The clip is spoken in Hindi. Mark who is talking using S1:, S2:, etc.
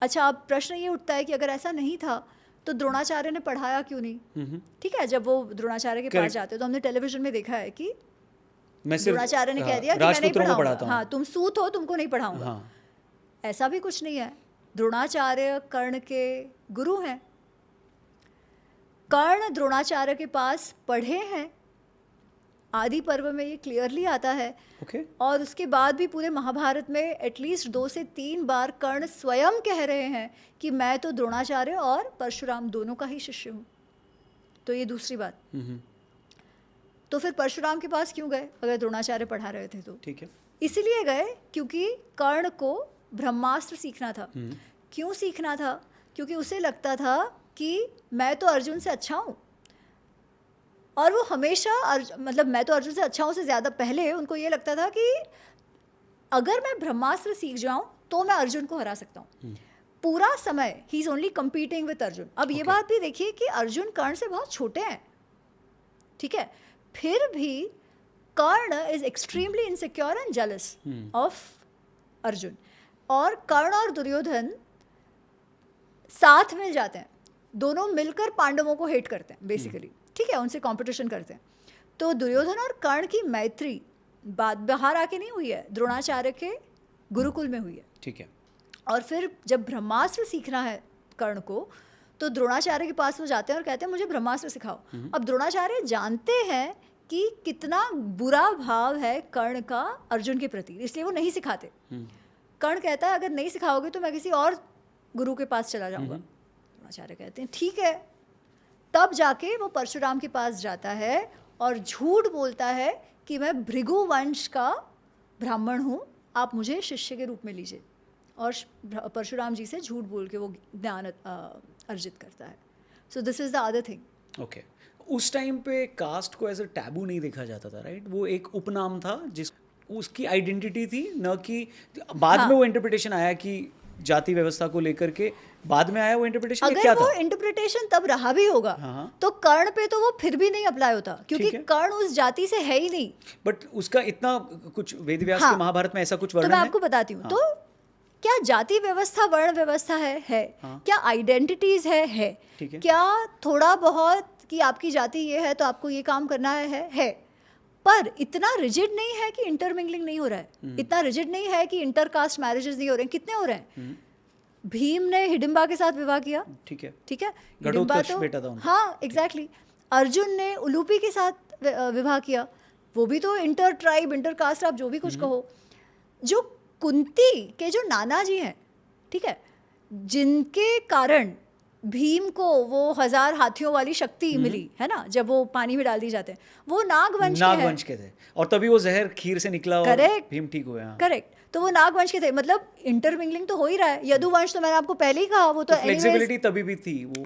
S1: अच्छा, अब प्रश्न ये उठता है कि अगर ऐसा नहीं था तो द्रोणाचार्य ने पढ़ाया क्यों नहीं? ठीक है, जब वो द्रोणाचार्य के पास
S2: Correct.
S1: जाते हैं तो हमने टेलीविजन में देखा है कि
S2: मैं सिर्फ
S1: द्रोणाचार्य ने कह दिया कि मैं नहीं
S2: राजपुत्रों को
S1: पढ़ाऊंगा,
S2: पढ़ाता हूँ।
S1: हाँ तुम सूत हो, तुमको नहीं पढ़ाऊंगा।
S2: हाँ,
S1: ऐसा भी कुछ नहीं है। द्रोणाचार्य कर्ण के गुरु हैं। कर्ण द्रोणाचार्य के पास पढ़े हैं, आदि पर्व में ये क्लियरली आता है।
S2: ओके।
S1: और उसके बाद भी पूरे महाभारत में एटलीस्ट 2 से 3 बार कर्ण स्वयं कह रहे हैं कि मैं तो द्रोणाचार्य और परशुराम दोनों का ही शिष्य हूँ। तो ये दूसरी बात। तो फिर परशुराम के पास क्यों गए अगर द्रोणाचार्य पढ़ा रहे थे तो?
S2: ठीक है।
S1: इसीलिए गए क्योंकि कर्ण को ब्रह्मास्त्र सीखना था। क्यों सीखना था? क्योंकि उसे लगता था कि मैं तो अर्जुन से अच्छा हूँ, और वो हमेशा मतलब मैं तो अर्जुन से अच्छा हूँ से ज़्यादा पहले उनको ये लगता था कि अगर मैं ब्रह्मास्त्र सीख जाऊँ तो मैं अर्जुन को हरा सकता हूँ। पूरा समय he is only competing with Arjun. अब ये बात भी देखिए कि अर्जुन कर्ण से बहुत छोटे हैं, ठीक है, फिर भी Karna is extremely insecure and jealous of Arjun. और कर्ण और दुर्योधन साथ मिल जाते हैं, दोनों मिलकर पांडवों को हेट करते हैं बेसिकली, ठीक है, उनसे कंपटीशन करते हैं। तो दुर्योधन और कर्ण की मैत्री बात बाहर आके नहीं हुई है, द्रोणाचार्य के गुरुकुल में हुई है।
S2: ठीक है।
S1: और फिर जब ब्रह्मास्त्र सीखना है कर्ण को तो द्रोणाचार्य के पास वो जाते हैं और कहते हैं मुझे ब्रह्मास्त्र सिखाओ। अब द्रोणाचार्य जानते हैं कि कितना बुरा भाव है कर्ण का अर्जुन के प्रति, इसलिए वो नहीं सिखाते। कर्ण कहता है अगर नहीं सिखाओगे तो मैं किसी और गुरु के पास चला जाऊंगा। द्रोणाचार्य कहते हैं ठीक है। तब जाके वो परशुराम के पास जाता है और झूठ बोलता है कि मैं भृगु वंश का ब्राह्मण हूँ, आप मुझे शिष्य के रूप में लीजिए। और परशुराम जी से झूठ बोल के वो ज्ञान अर्जित करता है। So this is the other thing.
S2: Okay. उस टाइम पे कास्ट को एज अ टैबू नहीं देखा जाता था, राइट? वो एक उपनाम था जिस उसकी आइडेंटिटी थी, न कि बाद में वो इंटरप्रिटेशन आया कि जाति व्यवस्था को लेकर के बाद में आया वो इंटरप्रिटेशन।
S1: अगर
S2: क्या
S1: वो
S2: था?
S1: इंटरप्रिटेशन तब रहा भी होगा तो कर्ण पे तो वो फिर भी नहीं अप्लाई होता, क्योंकि कर्ण उस जाति से है ही नहीं।
S2: बट उसका इतना कुछ वेद व्यास के महाभारत में ऐसा कुछ वर्णन
S1: तो मैं आपको बताती हूँ। तो क्या जाति व्यवस्था वर्ण व्यवस्था है? क्या आइडेंटिटीज है? क्या थोड़ा बहुत कि आपकी जाति ये है तो आपको ये काम करना है। पर इतना रिजिड नहीं है कि इंटरमिंगलिंग नहीं हो रहा है, इतना रिजिड नहीं है कि इंटरकास्ट मैरिजेस नहीं हो रहे हैं। कितने हो रहे हैं? भीम ने हिडिंबा के साथ विवाह किया, ठीक है, हिडिंबा तो बेटा था उनका। हाँ एग्जैक्टली। अर्जुन ने उलूपी के साथ विवाह किया, वो भी तो इंटर ट्राइब इंटर कास्ट आप जो भी कुछ कहो। जो कुंती के जो नाना जी हैं, ठीक है, जिनके कारण भीम को वो 1000 हाथियों वाली शक्ति मिली है ना, जब वो पानी में डाल दी जाते हैं, वो नागवंश के
S2: थे और तभी वो जहर खीर से निकला और भीम ठीक हुए।
S1: करेक्ट। तो वो नागवंश के थे, मतलब इंटरमिंगलिंग तो हो ही रहा है। यदुवंश तो मैंने आपको पहले ही कहा, वो तो
S2: फ्लेक्सिबिलिटी तभी भी थी वो।